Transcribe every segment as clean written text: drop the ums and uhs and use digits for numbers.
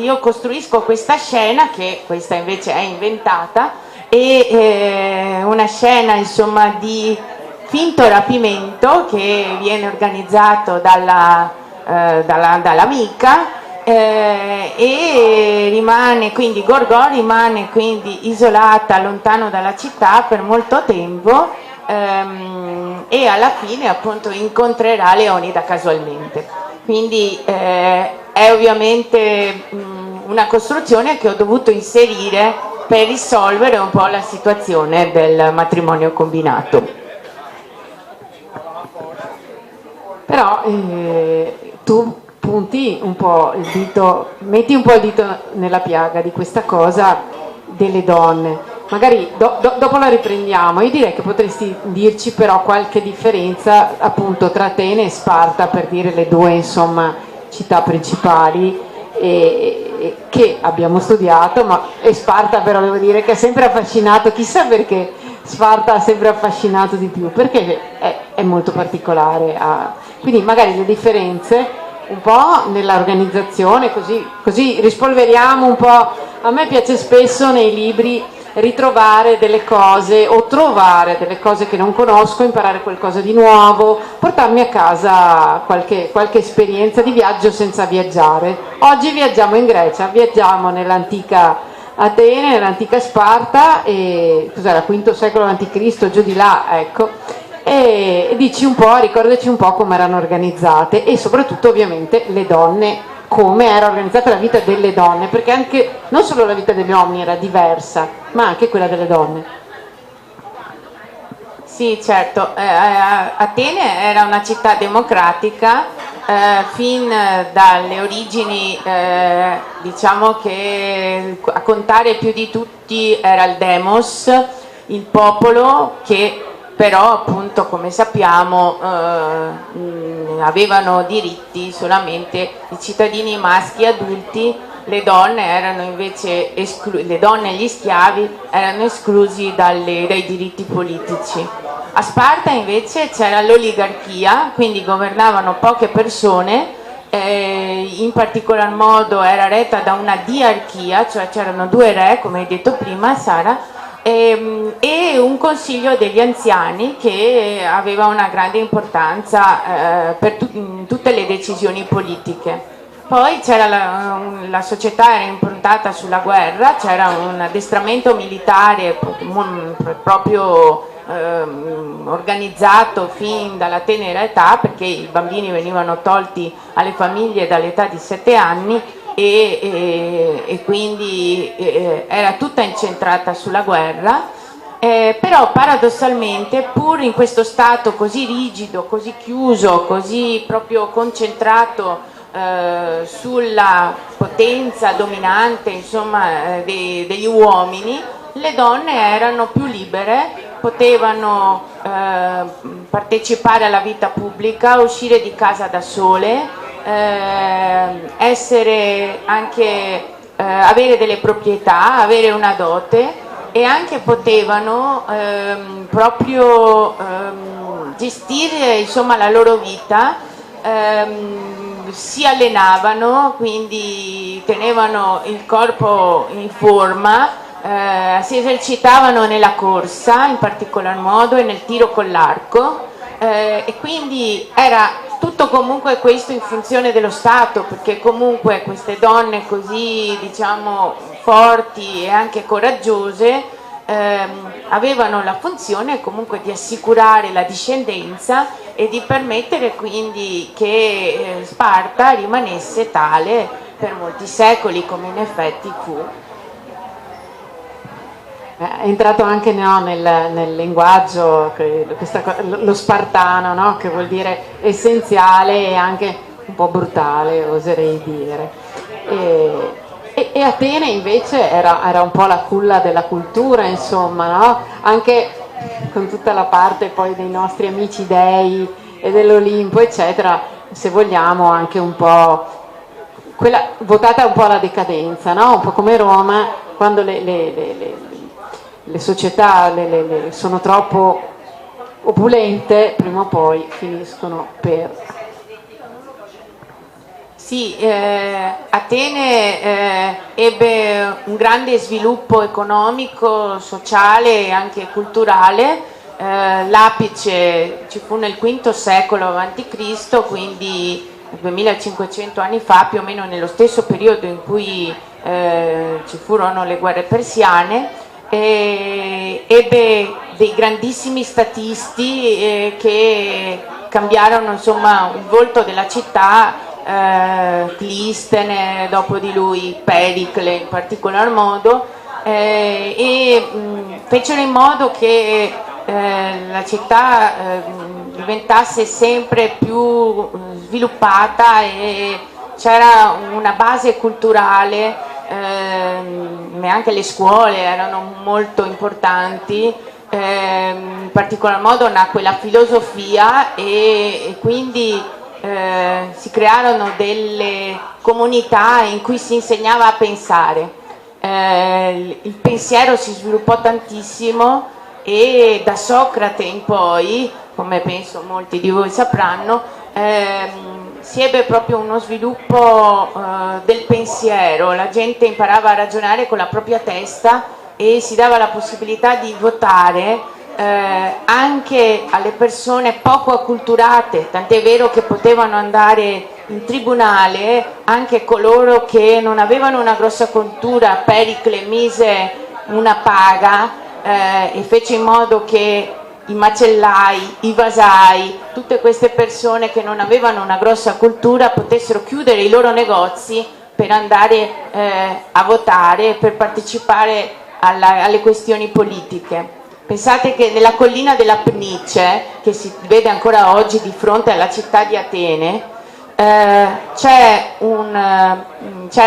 io costruisco questa scena, che questa invece è inventata, e una scena insomma di finto rapimento che viene organizzato dall'amica, e rimane quindi, Gorgò rimane quindi isolata, lontano dalla città per molto tempo, e alla fine appunto incontrerà Leonida casualmente. Quindi è ovviamente una costruzione che ho dovuto inserire per risolvere un po' la situazione del matrimonio combinato. Però tu punti un po' il dito, metti un po' il dito nella piaga di questa cosa delle donne. Magari dopo la riprendiamo. Io direi che potresti dirci però qualche differenza appunto tra Atene e Sparta, per dire le due insomma città principali che abbiamo studiato, e Sparta però devo dire che ha sempre affascinato, chissà perché Sparta ha sempre affascinato di più, perché è molto particolare. Quindi magari le differenze un po' nell'organizzazione, così rispolveriamo un po'. A me piace spesso nei libri ritrovare delle cose o trovare delle cose che non conosco, imparare qualcosa di nuovo, portarmi a casa qualche esperienza di viaggio senza viaggiare. Oggi viaggiamo in Grecia, viaggiamo nell'antica Atene, nell'antica Sparta, e cos'era, V secolo a.C., giù di là, ecco. E dici un po', ricordaci un po' come erano organizzate, e soprattutto ovviamente le donne, come era organizzata la vita delle donne, perché anche non solo la vita degli uomini era diversa, ma anche quella delle donne. Sì, certo, Atene era una città democratica, fin dalle origini, diciamo che a contare più di tutti era il demos, il popolo, che però appunto, come sappiamo, avevano diritti solamente i cittadini maschi adulti. Le donne erano invece le donne e gli schiavi erano esclusi dai diritti politici. A Sparta invece c'era l'oligarchia, quindi governavano poche persone, in particolar modo era retta da una diarchia, cioè c'erano due re, come hai detto prima Sara, e un consiglio degli anziani che aveva una grande importanza per tutte le decisioni politiche. Poi c'era la società era improntata sulla guerra, c'era un addestramento militare proprio organizzato fin dalla tenera età, perché i bambini venivano tolti alle famiglie dall'età di 7 anni, e quindi era tutta incentrata sulla guerra, però paradossalmente, pur in questo stato così rigido, così chiuso, così proprio concentrato sulla potenza dominante, insomma, degli uomini, le donne erano più libere, potevano partecipare alla vita pubblica, uscire di casa da sole, essere anche avere delle proprietà, avere una dote, e anche potevano proprio gestire insomma la loro vita, si allenavano, quindi tenevano il corpo in forma, si esercitavano nella corsa in particolar modo e nel tiro con l'arco, e quindi era tutto comunque questo in funzione dello Stato, perché comunque queste donne così, diciamo, forti e anche coraggiose avevano la funzione comunque di assicurare la discendenza e di permettere quindi che Sparta rimanesse tale per molti secoli, come in effetti fu. È entrato anche nel linguaggio lo spartano, no? Che vuol dire essenziale e anche un po' brutale, oserei dire. E Atene invece era un po' la culla della cultura, insomma, no? Anche con tutta la parte poi dei nostri amici dei e dell'Olimpo, eccetera, se vogliamo anche un po' quella votata un po' alla decadenza, no? Un po' come Roma, quando le società sono troppo opulente, prima o poi finiscono per Sì, Atene ebbe un grande sviluppo economico, sociale e anche culturale. L'apice ci fu nel V secolo a.C., quindi 2500 anni fa, più o meno nello stesso periodo in cui ci furono le guerre persiane. Ebbe dei grandissimi statisti che cambiarono insomma il volto della città. Clistene, dopo di lui Pericle in particolar modo, fecero in modo che la città diventasse sempre più sviluppata e c'era una base culturale, anche le scuole erano molto importanti. In particolar modo nacque la filosofia e quindi si crearono delle comunità in cui si insegnava a pensare. Il pensiero si sviluppò tantissimo e da Socrate in poi, come penso molti di voi sapranno, si ebbe proprio uno sviluppo del pensiero, la gente imparava a ragionare con la propria testa e si dava la possibilità di votare anche alle persone poco acculturate, tant'è vero che potevano andare in tribunale anche coloro che non avevano una grossa cultura. Pericle mise una paga e fece in modo che i macellai, i vasai, tutte queste persone che non avevano una grossa cultura potessero chiudere i loro negozi per andare a votare, per partecipare alle questioni politiche. Pensate che nella collina della Pnice, che si vede ancora oggi di fronte alla città di Atene, c'era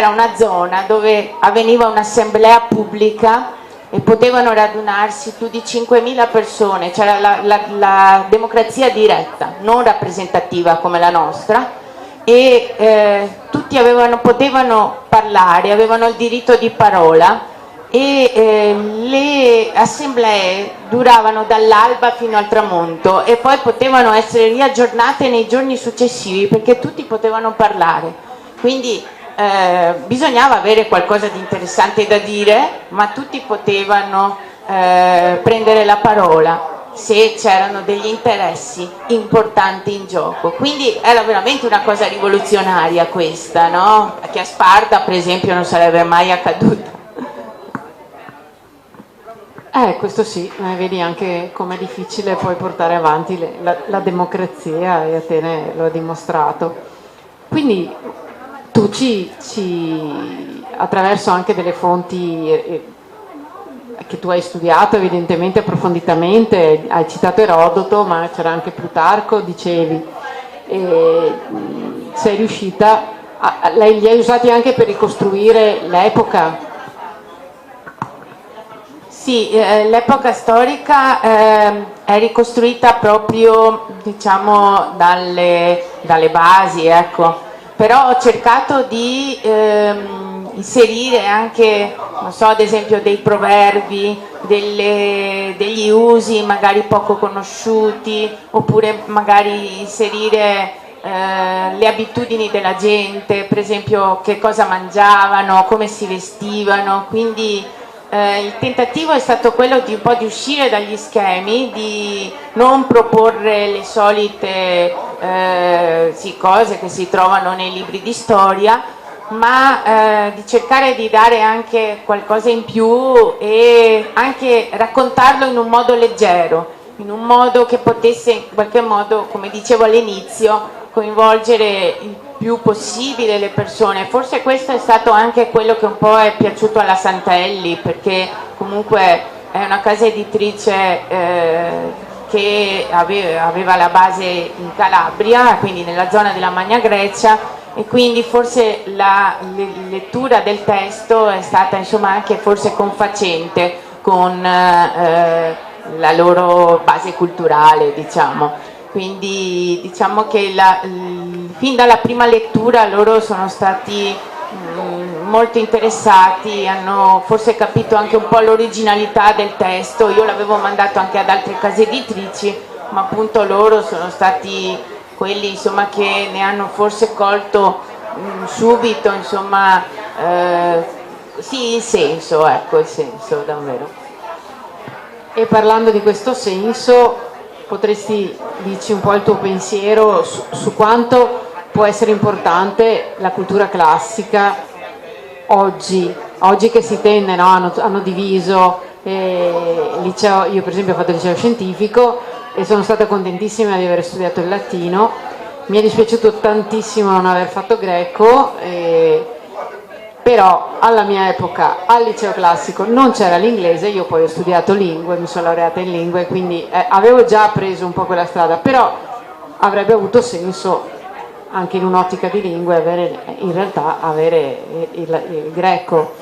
una zona dove avveniva un'assemblea pubblica e potevano radunarsi più di 5.000 persone, c'era la democrazia diretta, non rappresentativa come la nostra, e tutti potevano parlare, avevano il diritto di parola. E le assemblee duravano dall'alba fino al tramonto e poi potevano essere riaggiornate nei giorni successivi perché tutti potevano parlare. Quindi bisognava avere qualcosa di interessante da dire, ma tutti potevano prendere la parola se c'erano degli interessi importanti in gioco. Quindi era veramente una cosa rivoluzionaria questa, no? Che a Sparta, per esempio, non sarebbe mai accaduta. Questo sì, vedi anche com'è difficile poi portare avanti la democrazia e Atene lo ha dimostrato. Quindi tu attraverso anche delle fonti che tu hai studiato evidentemente approfonditamente, hai citato Erodoto, ma c'era anche Plutarco, dicevi, e sei riuscita, li hai usati anche per ricostruire l'epoca. Sì, l'epoca storica è ricostruita proprio, diciamo, dalle basi, ecco. Però ho cercato di inserire anche, non so, ad esempio dei proverbi, degli usi magari poco conosciuti, oppure magari inserire le abitudini della gente, per esempio che cosa mangiavano, come si vestivano, quindi il tentativo è stato quello di un po' di uscire dagli schemi, di non proporre le solite cose che si trovano nei libri di storia, ma di cercare di dare anche qualcosa in più e anche raccontarlo in un modo leggero, in un modo che potesse in qualche modo, come dicevo all'inizio, coinvolgere il più possibile le persone. Forse questo è stato anche quello che un po' è piaciuto alla Santelli, perché comunque è una casa editrice che aveva la base in Calabria, quindi nella zona della Magna Grecia, e quindi forse la lettura del testo è stata insomma anche forse confacente con la loro base culturale, diciamo. Quindi diciamo che fin dalla prima lettura loro sono stati molto interessati, hanno forse capito anche un po' l'originalità del testo. Io l'avevo mandato anche ad altre case editrici, ma appunto loro sono stati quelli insomma che ne hanno forse colto subito, insomma, sì, il senso, ecco, il senso davvero. E parlando di questo senso, potresti dirci un po' il tuo pensiero su quanto può essere importante la cultura classica oggi che si tende, no? Hanno diviso liceo, io per esempio ho fatto il liceo scientifico e sono stata contentissima di aver studiato il latino, mi è dispiaciuto tantissimo non aver fatto greco, però alla mia epoca al liceo classico non c'era l'inglese, io poi ho studiato lingue, mi sono laureata in lingue, quindi avevo già preso un po' quella strada, però avrebbe avuto senso anche in un'ottica di lingue in realtà avere il greco.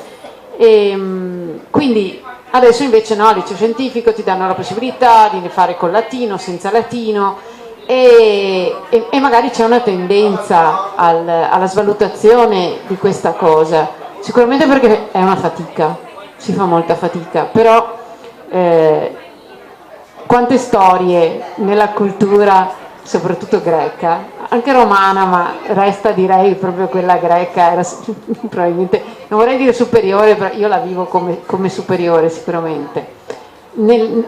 Quindi adesso invece no, al liceo scientifico ti danno la possibilità di fare col latino, senza latino, e magari c'è una tendenza alla svalutazione di questa cosa, sicuramente perché è una fatica, si fa molta fatica, però quante storie nella cultura, soprattutto greca, anche romana, ma resta direi proprio quella greca, era probabilmente, non vorrei dire superiore, però io la vivo come superiore sicuramente.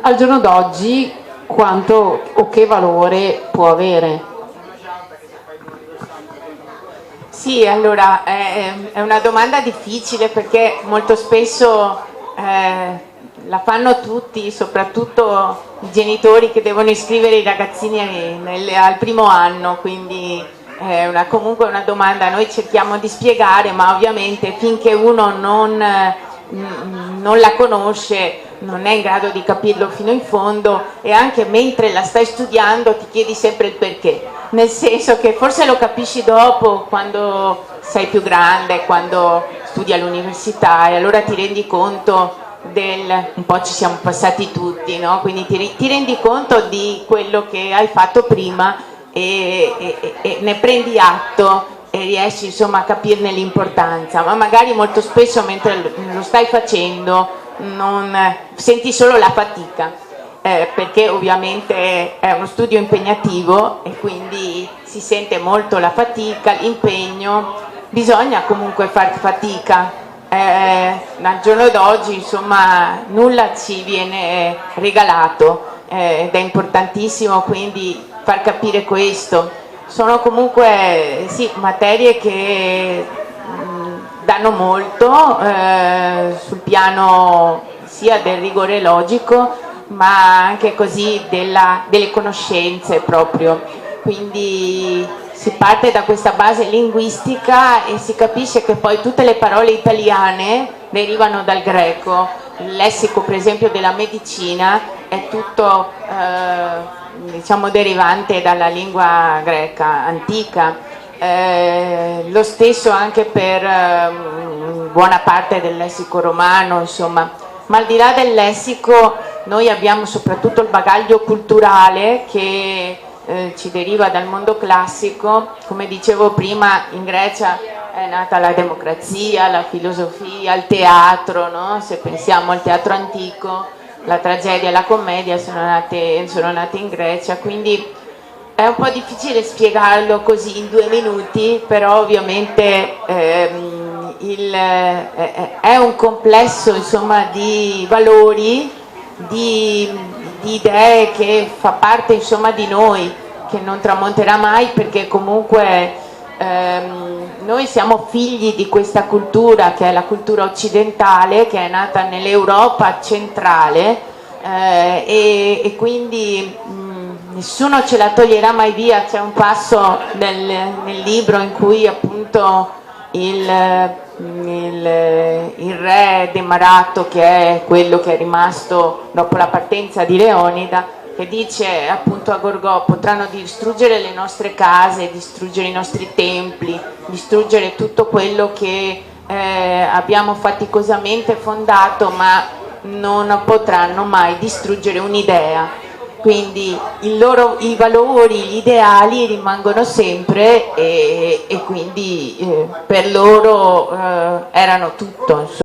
Al giorno d'oggi quanto o che valore può avere? Sì, allora è una domanda difficile perché molto spesso la fanno tutti, soprattutto i genitori che devono iscrivere i ragazzini al primo anno, quindi è comunque una domanda, noi cerchiamo di spiegare, ma ovviamente finché uno non la conosce non è in grado di capirlo fino in fondo, e anche mentre la stai studiando ti chiedi sempre il perché, nel senso che forse lo capisci dopo, quando sei più grande, quando studi all'università, e allora ti rendi conto un po' ci siamo passati tutti, no? Quindi ti rendi conto di quello che hai fatto prima e ne prendi atto e riesci insomma a capirne l'importanza, ma magari molto spesso mentre lo stai facendo senti solo la fatica, perché ovviamente è uno studio impegnativo e quindi si sente molto la fatica, l'impegno, bisogna comunque far fatica. Al giorno d'oggi insomma nulla ci viene regalato, ed è importantissimo quindi far capire questo. Sono comunque sì, materie che danno molto sul piano sia del rigore logico ma anche così delle conoscenze proprio, quindi si parte da questa base linguistica e si capisce che poi tutte le parole italiane derivano dal greco. Il lessico per esempio della medicina è tutto diciamo derivante dalla lingua greca antica, lo stesso anche per buona parte del lessico romano, insomma. Ma al di là del lessico noi abbiamo soprattutto il bagaglio culturale che ci deriva dal mondo classico. Come dicevo prima, in Grecia è nata la democrazia, la filosofia, il teatro, no? Se pensiamo al teatro antico, la tragedia e la commedia sono nate in Grecia, quindi è un po' difficile spiegarlo così in 2 minuti, però ovviamente è un complesso insomma di valori, di idee che fa parte insomma di noi, che non tramonterà mai, perché comunque noi siamo figli di questa cultura che è la cultura occidentale, che è nata nell'Europa centrale, e quindi nessuno ce la toglierà mai via. C'è un passo nel libro in cui appunto il re Demarato, che è quello che è rimasto dopo la partenza di Leonida, che dice appunto a Gorgò: potranno distruggere le nostre case, distruggere i nostri templi, distruggere tutto quello che abbiamo faticosamente fondato, ma non potranno mai distruggere un'idea. Quindi i valori, gli ideali rimangono sempre, e quindi per loro erano tutto, insomma.